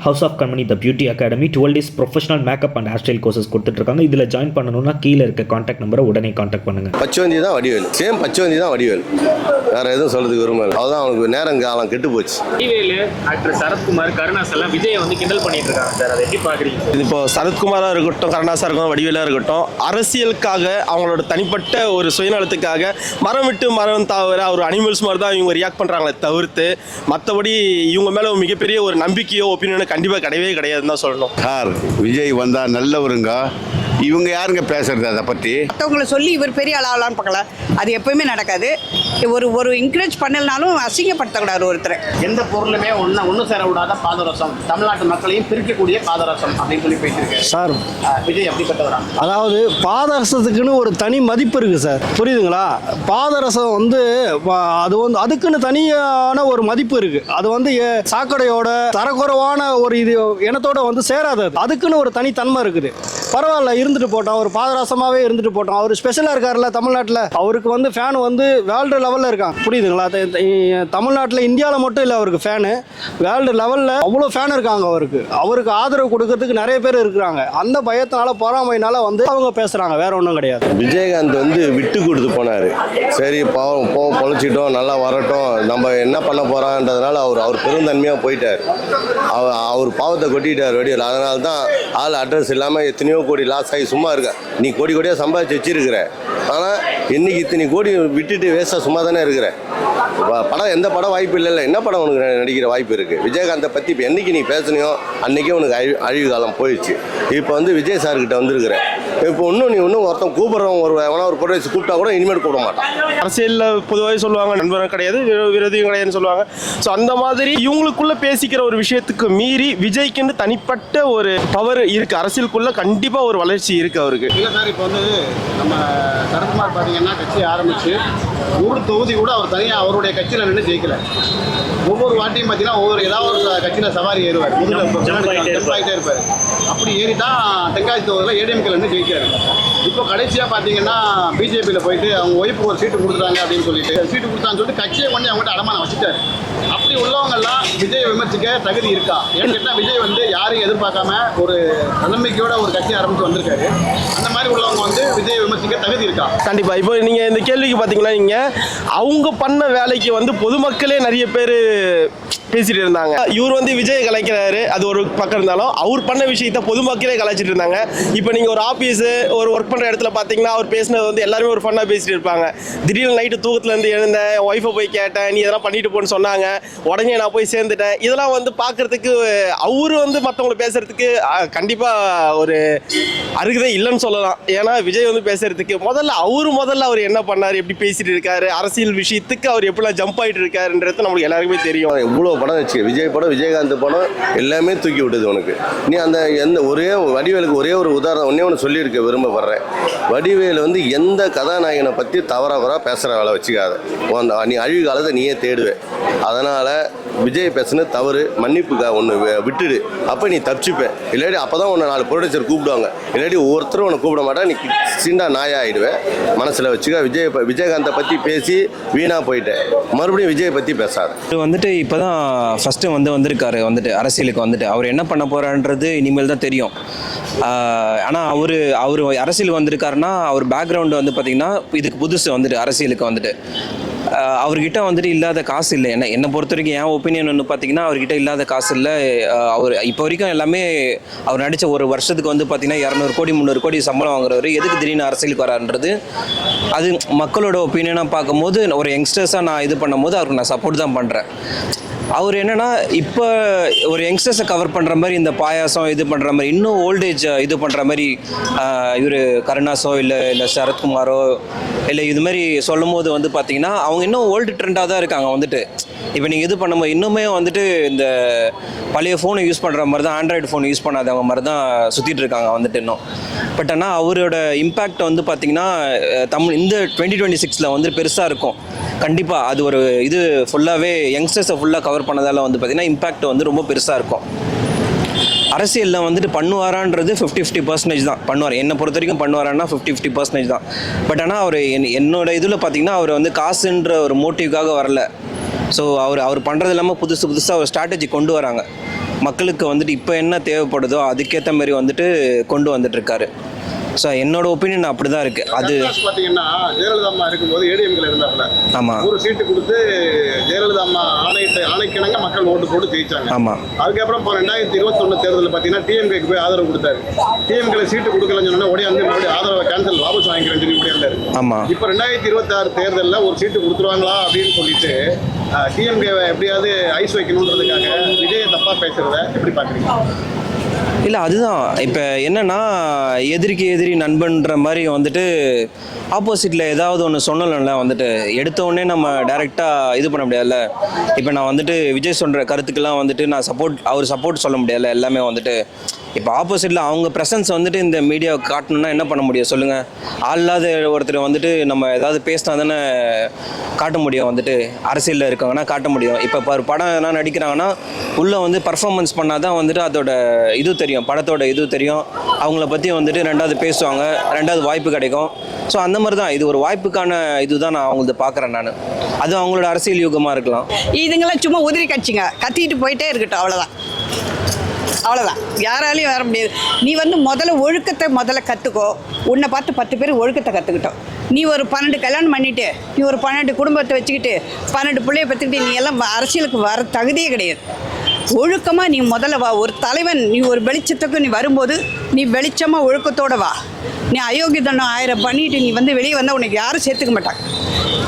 House of company the beauty academy 12 days professional makeup and hair style courses கொடுத்துட்ருக்காங்க. இதில் join பண்ணணும்னா கீழே இருக்க காண்டாக்ட் நம்பரை உடனே காண்டாக்ட் பண்ணுங்கள். பச்சவந்தி தான் வடிவேல், சேம் பச்சவந்தி தான் வடிவேல், வேற எதுவும் சொல்றதுக்கு விரும்பல. அதுதான் அவனுக்கு நேரம் காலம் கெட்டு போச்சு. வடிவேலு, ஆக்டர் சரத்குமார், கருணாஸ் எல்லாம் விஜயை வந்து கிண்டல் பண்ணிட்டு இருக்காங்க சார். அதை எப்படி பார்க்குறீங்க? இது இப்போ சரத்குமாராக இருக்கட்டும், கருணாஸாக இருக்கட்டும், வடிவேலாக இருக்கட்டும், அரசியலுக்காக அவங்களோட தனிப்பட்ட ஒரு சுயநலத்துக்காக மரம் விட்டு மரம் தவிர ஒரு அனிமல்ஸ் மாதிரி தான் இவங்க ரியாக்ட் பண்ணுறாங்களே தவிர்த்து மற்றபடி இவங்க மேலே மிகப்பெரிய ஒரு நம்பிக்கையோ ஒப்பீனியனோ கண்டிப்பாக கிடையவே கிடையாதுன்னு தான் சொல்லணும். சார் விஜய் வந்தா நல்லவருங்க, இவங்க யாருங்க பேசுறது அதை பற்றி? மற்றவங்களை சொல்லி இவர் பெரிய ஆளாகலான்னு பார்க்கலாம், அது எப்பவுமே நடக்காது. ஒரு என்கரேஜ் பண்ணலனாலும் அசிங்கப்படுத்தக்கூடாது ஒருத்தரை. எந்த பொருளுமே ஒன்று சேர விடாத பாதரசம், தமிழ்நாட்டு மக்களையும் பிரிக்கக்கூடிய பாதரசம் அப்படின்னு சொல்லி பேசியிருக்கேன் சார். விஜய் அப்படிப்பட்டவரா? அதாவது பாதரசத்துக்குன்னு ஒரு தனி மதிப்பு இருக்குது சார், புரியுதுங்களா? பாதரசம் வந்து அது வந்து அதுக்குன்னு தனியான ஒரு மதிப்பு இருக்குது. அது வந்து சாக்கடையோட தரக்குறைவான ஒரு இது இனத்தோட வந்து சேராது. அதுக்குன்னு ஒரு தனித்தன்மை இருக்குது. பரவாயில்ல, இருந்துட்டு போட்டோம், ஒரு பாதரசமாகவே இருந்துட்டு போட்டோம். அவர் ஸ்பெஷலாக இருக்கார்ல தமிழ்நாட்டில், அவருக்கு வந்து ஃபேன் வந்து வேர்ல்டு லெவலில் இருக்கான், புரியுதுங்களா? தமிழ்நாட்டில் இந்தியாவில் மட்டும் இல்லை, அவருக்கு ஃபேனு வேர்ல்டு லெவலில் அவ்வளோ ஃபேன் இருக்காங்க. அவருக்கு ஆதரவு கொடுக்கறதுக்கு நிறைய பேர் இருக்கிறாங்க. அந்த பயத்தினால பொறாமையினால வந்து அவங்க பேசுகிறாங்க, வேற ஒன்றும் கிடையாது. விஜயகாந்த் வந்து விட்டு கொடுத்து போனார். சரி பாவம் பொழைச்சிட்டோம், நல்லா வரட்டும், நம்ம என்ன பண்ண போகிறான்றதுனால அவர் பெருந்தன்மையாக போயிட்டார். அவர் பாவத்தை கொட்டிட்டார் வடிவேல். அதனால தான் ஆள் அட்ரஸ் இல்லாமல் எத்தனையோ கோடி லாஸ் ஆகி சும்மா இருக்க. நீ கோடி கோடியாக சம்பாதிச்சு வச்சிருக்கிற, ஆனால் இன்னைக்கு இத்தனை கோடி விட்டுட்டு வேஸ்ட்டாக சும்மா தானே இருக்கிற. படம் எந்த படம் வாய்ப்பு இல்லைல்ல, என்ன படம் உனக்கு நடிக்கிற வாய்ப்பு இருக்குது? விஜயகாந்தை பற்றி இப்போ என்றைக்கு நீ பேசுனியோ அன்றைக்கே உனக்கு அழிவு காலம் போயிடுச்சு. இப்போ வந்து விஜய் சார்கிட்ட வந்துருக்குற. இப்போ நீ ஒருத்தன் கூப்பிட்றவங்க ஒரு பொருளை கூப்பிட்டா கூட இனிமேல் கூப்பிட மாட்டான். அரசியலில் பொதுவாக சொல்லுவாங்க நண்பரும் கிடையாது, விரோதியும் கிடையாதுன்னு சொல்லுவாங்க. ஸோ அந்த மாதிரி இவங்களுக்குள்ள பேசிக்கிற ஒரு விஷயத்துக்கு மீறி விஜய்க்குன்னு தனிப்பட்ட ஒரு பவர் இருக்குது. அரசியலுக்குள்ள கண்டிப்பாக ஒரு வளர்ச்சி இருக்குது அவருக்கு. இல்லை சார், இப்போ வந்து நம்ம சரத்குமார் பார்த்தீங்கன்னா கட்சி ஆரம்பித்து ஒரு தொகுதி கூட அவர் தனியாக அவருடைய கட்சியில் நின்று ஜெயிக்கல. ஒவ்வொரு வாட்டியும் பார்த்தீங்கன்னா ஏதாவது ஒரு கட்சியில் சவாரி ஏறுவார், ஆகிட்டே இருப்பார். அப்படி ஏறி தான் தென்காசி தொகுதியில் ஏடிஎம்கேல இருந்து ஜெயிக்காரு. இப்போ கடைசியாக பார்த்தீங்கன்னா பிஜேபியில் போயிட்டு அவங்க ஒய்ஃபுக்கு ஒரு சீட்டு கொடுத்துட்டாங்க அப்படின்னு சொல்லிட்டு சீட்டு கொடுத்தான்னு சொல்லிட்டு கட்சியை கொண்டு அவங்கள்ட்ட அடமானம் வச்சுட்டாரு. அப்படி உள்ளவங்கெல்லாம் விஜய் விமர்சிக்க தகுதி இருக்கா? ஏன்னு கேட்டால் விஜய் வந்து யாரையும் எதிர்பார்க்காம ஒரு நம்பிக்கையோட ஒரு கட்சி ஆரம்பித்து வந்திருக்காரு. அந்த மாதிரி உள்ளவங்க வந்து விஜய் விமர்சிக்க தகுதி இருக்கா? கண்டிப்பாக. இப்போ நீங்கள் இந்த கேள்விக்கு பார்த்தீங்கன்னா, நீங்கள் அவங்க பண்ண வேலைக்கு வந்து பொதுமக்களே நிறைய பேர் பேசிட்டு இருந்தாங்க. இவர் வந்து விஜய் கலைக்கிறாரு, அது ஒரு பக்கம் இருந்தாலும் அவர் பண்ண விஷயத்த பொதுமக்களே கலாச்சிட்டு இருந்தாங்க. இப்போ நீங்கள் ஒரு ஆஃபீஸு ஒரு ஒர்க் பண்ணுற இடத்துல பார்த்தீங்கன்னா அவர் பேசினது வந்து எல்லாருமே ஒரு ஃபன்னாக பேசிட்டு இருப்பாங்க. திடீர்னு நைட்டு தூக்கத்துலேருந்து எழுந்தேன், ஒய்ஃபை போய் கேட்டேன், நீ இதெல்லாம் பண்ணிட்டு போன்னு சொன்னாங்க, உடனே நான் போய் சேர்ந்துட்டேன். இதெல்லாம் வந்து பார்க்குறதுக்கு அவரு வந்து மற்றவங்களை பேசுறதுக்கு கண்டிப்பாக ஒரு அருகதை இல்லைன்னு சொல்லலாம். ஏன்னா விஜய் வந்து பேசுறதுக்கு முதல்ல அவர் என்ன பண்ணார், எப்படி பேசிட்டு இருக்காரு, அரசியல் விஷயத்துக்கு அவர் எப்படிலாம் ஜம்ப் ஆகிட்டு இருக்காருன்றது நம்மளுக்கு எல்லாருக்குமே தெரியும். எவ்வளோ படம் வச்சு விஜய் படம், விஜயகாந்த் படம் எல்லாமே தூக்கி விட்டது உனக்கு. நீ அந்த வடிவேலுக்கு ஒரே ஒரு உதாரணம் ஒன்று சொல்லியிருக்க விரும்பப்படுறேன். வடிவேல் வந்து எந்த கதாநாயகனை பற்றி தவறாக பேசுகிற வேலை வச்சுக்காத. நீ அழிவு காலத்தை நீயே தேடுவே. அதனால் விஜய் பேசுனது தவறு, மன்னிப்புக்கா ஒன்று விட்டுடு, அப்போ நீ தப்பிச்சுப்பேன். இல்லாட்டி அப்போ தான் உன்னை 4 ப்ரொடியூசர் கூப்பிடுவாங்க, இல்லாட்டி ஒவ்வொருத்தரும் உன்னை கூப்பிட மாட்டா, நீ சிண்டா நாயா ஆகிடுவேன். மனசில் வச்சுக்க. விஜயகாந்தை பற்றி பேசி வீணாக போயிட்டேன், மறுபடியும் விஜயை பற்றி பேசாது. இது வந்துட்டு இப்போ தான் ஃபஸ்ட்டு வந்திருக்காரு வந்துட்டு அரசியலுக்கு வந்துட்டு. அவர் என்ன பண்ண போகிறான்றது இனிமேல் தான் தெரியும். ஆனால் அவர் அரசியலுக்கு வந்திருக்காருன்னா அவர் பேக்ரவுண்டு வந்து பார்த்திங்கன்னா இதுக்கு புதுசு வந்துட்டு அரசியலுக்கு வந்துட்டு அவர்கிட்ட வந்துட்டு இல்லாத காசு இல்லை. என்னை பொறுத்த வரைக்கும் என் ஒப்பீனியன் ஒன்று பார்த்தீங்கன்னா அவர்கிட்ட இல்லாத காசு இல்லை. அவர் இப்போ வரைக்கும் எல்லாமே அவர் நடித்த ஒரு வருஷத்துக்கு வந்து பார்த்திங்கன்னா 200 கோடி 300 கோடி சம்பளம் வாங்குறவர் எதுக்கு திடீர்னு அரசியலுக்கு வரான்றது அது மக்களோட ஒப்பீனியனாக பார்க்கும்போது ஒரு யங்ஸ்டர்ஸாக நான் இது பண்ணும்போது அவருக்கு நான் சப்போர்ட் தான் பண்ணுறேன். அவர் என்னென்னா இப்போ ஒரு யங்ஸ்டர்ஸை கவர் பண்ணுற மாதிரி இந்த பாயாசம் இது பண்ணுற மாதிரி இன்னும் ஓல்டேஜ் இது பண்ணுற மாதிரி இவர் கருணாஸோ இல்லை சரத்குமாரோ இல்லை இது மாதிரி சொல்லும் போது வந்து பார்த்திங்கன்னா அவங்க இன்னும் ஓல்டு ட்ரெண்டாக தான் இருக்காங்க வந்துட்டு. இப்போ நீங்கள் இது பண்ணும்போது இன்னுமே வந்துட்டு இந்த பழைய ஃபோனை யூஸ் பண்ணுற மாதிரி தான், ஆண்ட்ராய்டு ஃபோன் யூஸ் பண்ணாதவங்க மாதிரி தான் சுற்றிட்டு இருக்காங்க வந்துட்டு இன்னும். பட் ஆனால் அவரோட இம்பேக்ட் வந்து பார்த்திங்கன்னா இந்த 2026 வந்து பெருசாக இருக்கும் கண்டிப்பாக. அது ஒரு இது ஃபுல்லாகவே யங்ஸ்டர்ஸை ஃபுல்லாக கவர் பண்ணதால் வந்து பார்த்திங்கன்னா இம்பேக்ட் வந்து ரொம்ப பெருசாக இருக்கும். அரசியலில் வந்துட்டு பண்ணுவாரான்றது 50-50% தான் பண்ணுவார். என்னை பொறுத்த வரைக்கும் பண்ணுவாரான்னா 50-50% தான். பட் ஆனால் அவர் என்னோட இதில் பார்த்திங்கன்னா அவர் வந்து காசுன்ற ஒரு மோட்டிவ்காக வரல. ஸோ அவர் பண்ணுறது இல்லாமல் புதுசாக ஒரு ஸ்ட்ராட்டஜி கொண்டு வராங்க. மக்களுக்கு வந்துட்டு இப்போ என்ன தேவைப்படுதோ அதுக்கேற்ற மாதிரி வந்துட்டு கொண்டு வந்துட்டுருக்காரு. ஸோ என்னோட ஒப்பீனியன் அப்படி தான் இருக்குது. அது பார்த்தீங்கன்னா ஜெயலலிதா அம்மா இருக்கும்போது ஏடிஎம்கில் இருந்தாப்புல. ஆமாம். ஒரு சீட்டு கொடுத்து ஜெயலலிதா அம்மா ஆணைக்கிணங்க மக்கள் ஓட்டு போட்டு ஜெயிச்சாங்க. ஆமாம். அதுக்கப்புறம் இப்போ 2021 தேர்தலில் பார்த்தீங்கன்னா டிஎம்கேக்கு போய் ஆதரவு கொடுத்தாரு. டிஎம்கேல சீட்டு கொடுக்கலன்னு சொன்னா ஓடியாந்து மறுபடியும் ஆதரவை கேன்சல் வாபஸ் வாங்கிக்கிறேன்னு சொல்லி ஓடியாந்தாரு. ஆமாம். இப்போ 2026 தேர்தலில் ஒரு சீட்டு கொடுத்துருவாங்களா அப்படின்னு சொல்லிட்டு டிஎம்கேவை எப்படியாவது ஐஸ் வைக்கணுன்றதுக்காக விஜயை தப்பாக பேசுறத எப்படி பார்க்குறீங்க? இல்லை அதுதான் இப்போ என்னென்னா எதிரிக்கு எதிரி நண்பன்ற மாதிரி வந்துட்டு ஆப்போசிட்டில் ஏதாவது ஒன்று சொன்னல வந்துட்டு எடுத்த உடனே நம்ம டைரெக்டாக இது பண்ண முடியாதுல்ல. இப்போ நான் வந்துட்டு விஜய் சொல்கிற கருத்துக்கெல்லாம் வந்துட்டு நான் அவர் சப்போர்ட் சொல்ல முடியாதுல்ல. எல்லாமே வந்துட்டு இப்போ ஆப்போசிட்டில் அவங்க ப்ரெசன்ஸ் வந்துட்டு இந்த மீடியாவை காட்டணுன்னா என்ன பண்ண முடியும் சொல்லுங்கள்? ஆளாத ஒருத்தர் வந்துட்டு நம்ம ஏதாவது பேசினா தானே காட்ட முடியும். வந்துட்டு அரசியலில் இருக்காங்கன்னா காட்ட முடியும். இப்போ ஒரு படம் எதனா நடிக்கிறாங்கன்னா உள்ளே வந்து பர்ஃபார்மன்ஸ் பண்ணால் தான் வந்துட்டு அதோட இது தெரியும், படத்தோட இது தெரியும். அவங்கள பற்றி வந்துட்டு ரெண்டாவது பேசுவாங்க, ரெண்டாவது வாய்ப்பு கிடைக்கும். ஸோ அந்த மாதிரி தான் இது ஒரு வாய்ப்புக்கான இதுதான் நான் அவங்களது பார்க்குறேன். நான் அது அவங்களோட அரசியல் யுகமாக இருக்கலாம். இதுங்கெல்லாம் சும்மா உதிரி கட்சிங்க, கத்திட்டு போயிட்டே இருக்கட்டும், அவ்வளோதான். யாராலையும் வர முடியாது. நீ வந்து முதல்ல கற்றுக்கோ. உன்னை பார்த்து 10 பேர் ஒழுக்கத்தை கற்றுக்கிட்டோம். நீ ஒரு 12 கல்யாணம் பண்ணிவிட்டு, நீ ஒரு 12 குடும்பத்தை வச்சுக்கிட்டு 12 பிள்ளைய பெற்றுக்கிட்டு நீ எல்லாம் அரசியலுக்கு வர தகுதியே கிடையாது. ஒழுக்கமாக நீ முதல்ல வா. ஒரு தலைவன், நீ ஒரு வெளிச்சத்துக்கு நீ வரும்போது நீ வெளிச்சமாக ஒழுக்கத்தோடு வா. நீ அயோக்கியத்தனம் 1000 பண்ணிட்டு நீ வந்து வெளியே வந்தால் உனக்கு யாரும் சேர்த்துக்க மாட்டாங்க.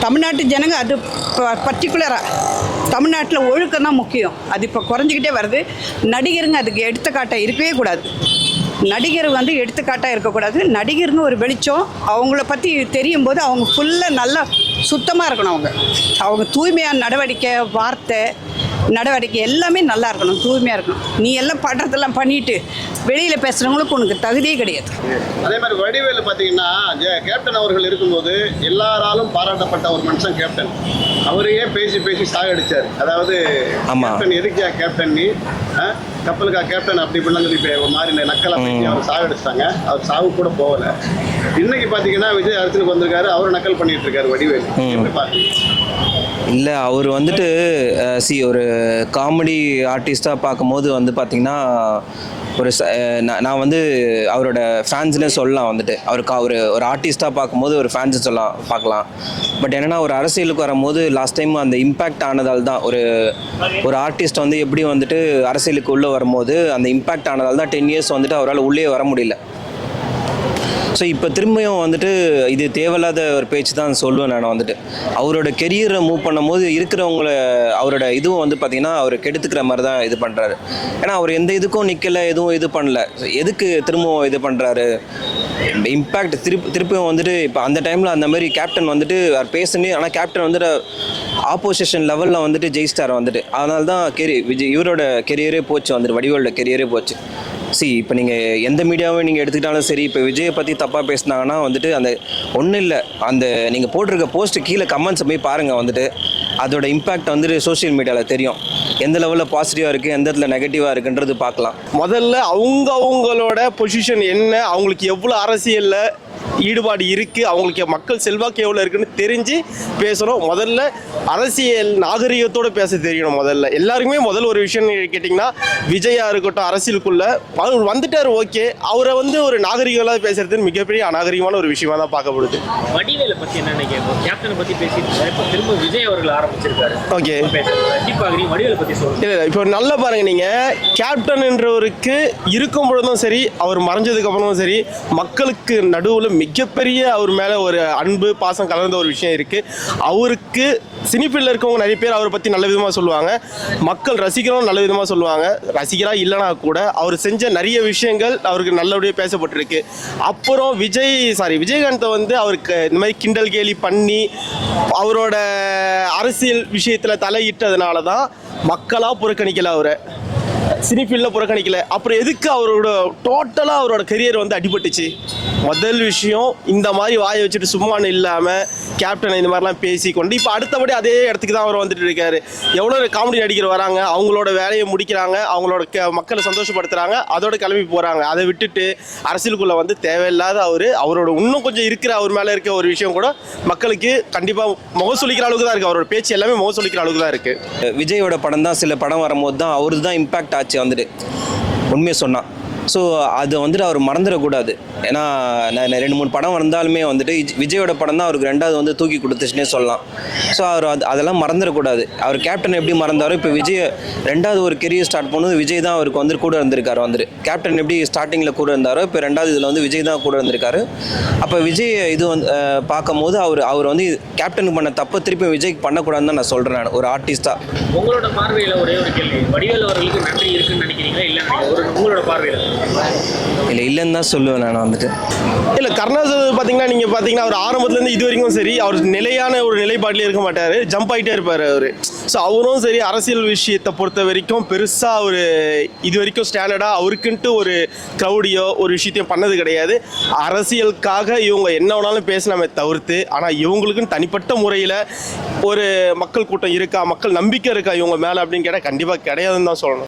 தமிழ்நாட்டு ஜனங்க அது பர்டிகுலராக தமிழ்நாட்டில் ஒழுக்கம் தான் முக்கியம். அது இப்போ குறைஞ்சிக்கிட்டே வருது. நடிகருங்க அதுக்கு எடுத்துக்காட்டாக இருக்கவே கூடாது. நடிகர் வந்து எடுத்துக்காட்டாக இருக்கக்கூடாது. நடிகருங்க ஒரு வெளிச்சம். அவங்கள பற்றி தெரியும் போது அவங்க ஃபுல்லாக நல்லா சுத்தமாக இருக்கணும். அவங்க தூய்மையான வார்த்தை நடவடிக்கை எல்லாமே நல்லா இருக்கணும், தூய்மையாக இருக்கணும். நீ எல்லாம் பண்ணுறதெல்லாம் பண்ணிட்டு வெளியில் பேசுகிறவங்களுக்கு உனக்கு தகுதியே கிடையாது. அதே மாதிரி வடிவேலு பார்த்தீங்கன்னா கேப்டன் அவர்கள் இருக்கும்போது எல்லாராலும் பாராட்டப்பட்ட ஒரு மனுஷன் கேப்டன். அவரையே பேசி சாகடிச்சார். அதாவது கேப்டன் எதுக்கியா கேப்டன், நீ கப்பலுக்கா கேப்டன் அப்படி இப்படிலாம் சொல்லி ஒரு மாதிரி நக்கலாக பேசி அவர் சாகடிச்சிட்டாங்க. அவர் சாவு கூட போகலை. இன்னைக்கு பார்த்தீங்கன்னா விஜய் அரசியலுக்கு வந்திருக்காரு, அவரை நக்கல் பண்ணிட்டு இருக்காரு வடிவேலு. எப்படி பார்த்தீங்க? இல்லை அவர் வந்துட்டு ஒரு காமெடி ஆர்டிஸ்டாக பார்க்கும்போது வந்து பார்த்திங்கன்னா நான் வந்து அவரோட ஃபேன்ஸ்னே சொல்லலாம். வந்துட்டு ஒரு ஆர்டிஸ்ட்டாக பார்க்கும்போது ஒரு ஃபேன்ஸ் பார்க்கலாம். பட் என்னென்னா ஒரு அரசியலுக்கு வரும்போது லாஸ்ட் டைம் அந்த இம்பேக்ட் ஆனதால் தான் ஒரு ஆர்டிஸ்ட் வந்து எப்படி வந்துட்டு அரசியலுக்கு உள்ளே வரும்போது அந்த இம்பேக்ட் ஆனதால் தான் 10 இயர்ஸ் வந்துட்டு அவரால் உள்ளே வர முடியல. ஸோ இப்போ திரும்பியும் வந்துட்டு இது தேவையில்லாத ஒரு பேச்சு தான் சொல்லுவேன் நான். வந்துட்டு அவரோட கெரியரை மூவ் பண்ணும்போது இருக்கிறவங்கள அவரோட இதுவும் வந்து பார்த்திங்கன்னா அவர் கெடுத்துக்கிற மாதிரி தான் இது பண்ணுறாரு. ஏன்னா அவர் எந்த இதுக்கும் நிற்கலை, எதுவும் இது பண்ணல. எதுக்கு திரும்பவும் இது பண்ணுறாரு? இம்பேக்ட் திருப்பியும் வந்துட்டு இப்போ அந்த டைமில் அந்த மாதிரி கேப்டன் வந்துட்டு அவர் பேசுனே, ஆனால் கேப்டன் வந்துட்டு ஆப்போசிஷன் லெவலில் வந்துட்டு ஜெயிஸ்டார் வந்துட்டு. அதனால தான் இவரோட கெரியரே போச்சு, வந்துட்டு வடிவேலோட கெரியரே போச்சு. இப்போ நீங்கள் எந்த மீடியாவை நீங்கள் எடுத்துக்கிட்டாலும் சரி, இப்போ விஜயை பற்றி தப்பாக பேசினாங்கன்னா வந்துட்டு அந்த ஒன்றும் இல்லை, அந்த நீங்கள் போட்டிருக்க போஸ்ட்டு கீழே கமெண்ட்ஸை போய் பாருங்கள். வந்துட்டு அதோட இம்பேக்ட் வந்துட்டு சோஷியல் மீடியாவில் தெரியும். எந்த லெவலில் பாசிட்டிவாக இருக்குது, எந்த இடத்துல நெகட்டிவாக இருக்குன்றது பார்க்கலாம். முதல்ல அவங்களோட பொசிஷன் என்ன, அவங்களுக்கு எவ்வளோ அரசியலில் ஈடுபாடு இருக்குது, அவங்களுக்கு மக்கள் செல்வாக்கு எவ்வளோ இருக்குன்னு தெரிஞ்சு பேசணும். முதல்ல அரசியல் நாகரிகத்தோடு பேச தெரியணும். முதல்ல எல்லாருக்குமே ஒரு விஷயம் கேட்டிங்கன்னா, விஜயா இருக்கட்டும் அரசியலுக்குள்ளே அவர் வந்துட்டார், ஓகே, அவரை வந்து ஒரு நாகரிகங்களாக பேசுறது மிகப்பெரிய அநாகரிகமான ஒரு விஷயமா தான் பார்க்கப்படுது. வடிவேலை பற்றி என்ன நினைக்கிறோம்? கேப்டனை பற்றி பேசிட்டு இப்போ திரும்ப விஜய் அவர்கள் ஆரம்பிச்சிருக்காரு. ஓகே, வடிவேலை பற்றி சொல்லுங்க. இல்லை இப்போ நல்லா பாருங்க, நீங்கள் கேப்டன் என்றவருக்கு இருக்கும் பொழுதும் சரி, அவர் மறைஞ்சதுக்கு அப்புறமும் சரி, மக்களுக்கு நடுவில் மிகப்பெரிய அவர் மேலே ஒரு அன்பு பாசம் கலந்த ஒரு விஷயம் இருக்குது. அவருக்கு சினிஃபீல்டில் இருக்கவங்க நிறைய பேர் அவரை பற்றி நல்ல விதமாக சொல்லுவாங்க, மக்கள் ரசிக்கிறவங்க நல்ல விதமாக சொல்லுவாங்க. ரசிகராக இல்லைனா கூட அவர் செஞ்ச நிறைய விஷயங்கள் அவருக்கு நல்லபடியாக பேசப்பட்டிருக்கு. அப்புறம் விஜயகாந்தை வந்து அவருக்கு இந்த மாதிரி கிண்டல் கேலி பண்ணி அவரோட அரசியல் விஷயத்தில் தலையிட்டதுனால தான் மக்களாக புறக்கணிக்கல, அவரை சினிஃபீல்டில் புறக்கணிக்கல. அப்புறம் எதுக்கு டோட்டலாக அவரோட கெரியர் வந்து அடிபட்டுச்சு? முதல் விஷயம், இந்த மாதிரி வாயை வச்சுட்டு சும்மானு இல்லாமல் கேப்டன் இந்த மாதிரிலாம் பேசிக்கொண்டு இப்போ அடுத்தபடி அதே இடத்துக்கு தான் அவர் வந்துட்டு இருக்காரு. எவ்வளோ காமெடி நடிகர் வராங்க, அவங்களோட வேலையை முடிக்கிறாங்க, அவங்களோட மக்களை சந்தோஷப்படுத்துகிறாங்க, அதோட கிளம்பி போகிறாங்க. அதை விட்டுட்டு அரசியலுக்குள்ளே வந்து தேவையில்லாத அவரோட இன்னும் கொஞ்சம் இருக்கிற அவர் மேலே இருக்க ஒரு விஷயம் கூட மக்களுக்கு கண்டிப்பாக முகம் சொல்லிக்கிற அளவுக்கு தான் இருக்குது. அவரோட பேச்சு எல்லாமே முகம் சொல்லிக்கிற அளவுக்கு தான் இருக்குது. விஜயோட படம் தான் சில படம் வரும்போது தான் அவருக்கு தான் இம்பேக்ட் ஆச்சு. ஆச்சு வந்துட்டு உண்மையை சொன்னான். ஸோ அது வந்துட்டு அவர் மறந்துடக்கூடாது. ஏன்னா நான் 2-3 படம் வந்தாலுமே வந்துட்டு விஜயோட படம் தான் அவருக்கு 2வது வந்து தூக்கி கொடுத்துச்சுன்னே சொல்லலாம். ஸோ அவர் அதெல்லாம் மறந்துடக்கூடாது. அவர் கேப்டன் எப்படி மறந்தாரோ இப்போ விஜய் 2வது ஒரு கெரியர் ஸ்டார்ட் பண்ணும்போது விஜய் தான் அவருக்கு வந்து கூட இருந்திருக்காரு. வந்துட்டு கேப்டன் எப்படி ஸ்டார்டிங்கில் கூட இருந்தாரோ இப்போ 2வது இதில் வந்து விஜய் தான் கூட இருந்திருக்காரு. அப்போ விஜய் இது வந்து பார்க்கும்போது அவர் வந்து கேப்டன் பண்ண தப்பை திருப்பி விஜய்க்கு பண்ணக்கூடாதுன்னு தான் நான் சொல்கிறேன். நான் ஒரு ஆர்டிஸ்டாக உங்களோட பார்வையில் ஒரே ஒரு கேள்வி, வடிவேலு அவர்களுக்கு நன்றி இருக்குன்னு நினைக்கிறீங்களா இல்லை உங்களோட பார்வையில்? இல்லைன்னு தான் சொல்லுவேன் நான் வந்துட்டு. இல்லை கருணாசாமி பார்த்தீங்கன்னா அவர் ஆரம்பத்துலேருந்து இது வரைக்கும் சரி அவர் நிலையான ஒரு நிலைப்பாட்டிலே இருக்க மாட்டார், ஜம்ப் ஆகிட்டே இருப்பார் அவர். ஸோ அவரும் சரி அரசியல் விஷயத்தை பொறுத்த வரைக்கும் பெருசாக அவர் இது வரைக்கும் ஸ்டாண்டர்டாக அவருக்குன்ட்டு ஒரு க்ரௌடியோ ஒரு விஷயத்தையும் பண்ணது கிடையாது. அரசியலுக்காக இவங்க என்ன வேணாலும் பேசலாமே தவிர்த்து, ஆனால் இவங்களுக்குன்னு தனிப்பட்ட முறையில் ஒரு மக்கள் கூட்டம் இருக்கா, மக்கள் நம்பிக்கை இருக்கா இவங்க மேலே அப்படின்னு கேட்டால் கண்டிப்பாக கிடையாதுன்னு தான் சொல்லணும்.